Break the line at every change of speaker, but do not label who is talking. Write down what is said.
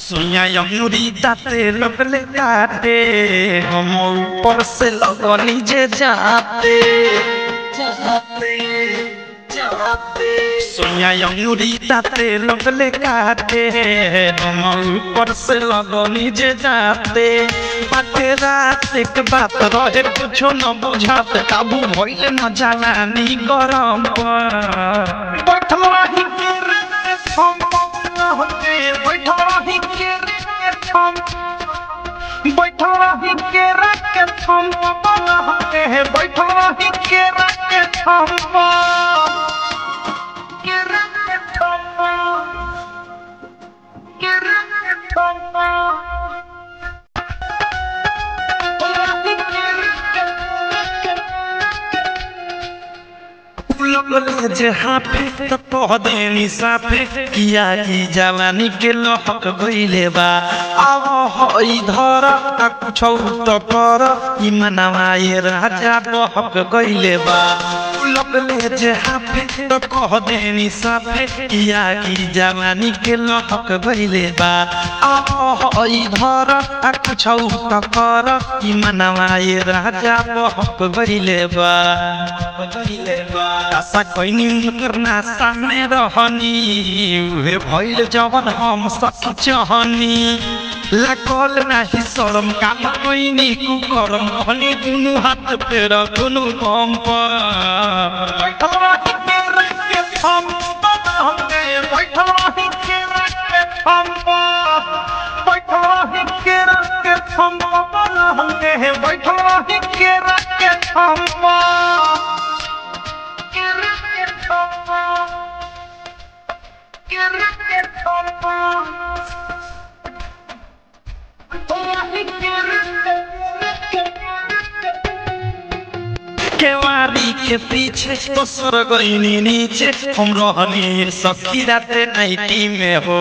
सुइया अंगूरी दाते लगले काटे हम ऊपर से लगनी जे जाते जाते जाते सुइया अंगूरी दाते लगले काटे हम ऊपर से लगनी जे जाते बाटे रात एक बात रहे कुछो न बुझात काबू भइले न जालानी गरम पर बैठल रही के हम बैठल रही के बैठल रही के रख हम बैठल रही के रख हम जहाँ पे तो पौधे साफे किया की जवानी के लोहक गइले बा आओ इधर कुछ तो कर ई मनवा ये राजा लोहक गइले बा लगले जहाँ पे तो पौधे साफे किया की जवानी के लोहक गइले बा आओ इधर कुछ तो कर ई मनवा ये राजा लोहक गइले बा आशा कोई करना सामने रहनी वे भइल जवन हम सखी चाहनी लागल नाही शरम काम कोई नी कुकरम भनी दुनु हाथ पेर दुनु कम पर बैठल रही के रख हम बैठल रही के रख हम बैठल रही के रख हम बैठल रही के रख हम केवारी के पीछे तो सर गईनी नीचे हम रहनी सखी राते नाइटी में हो।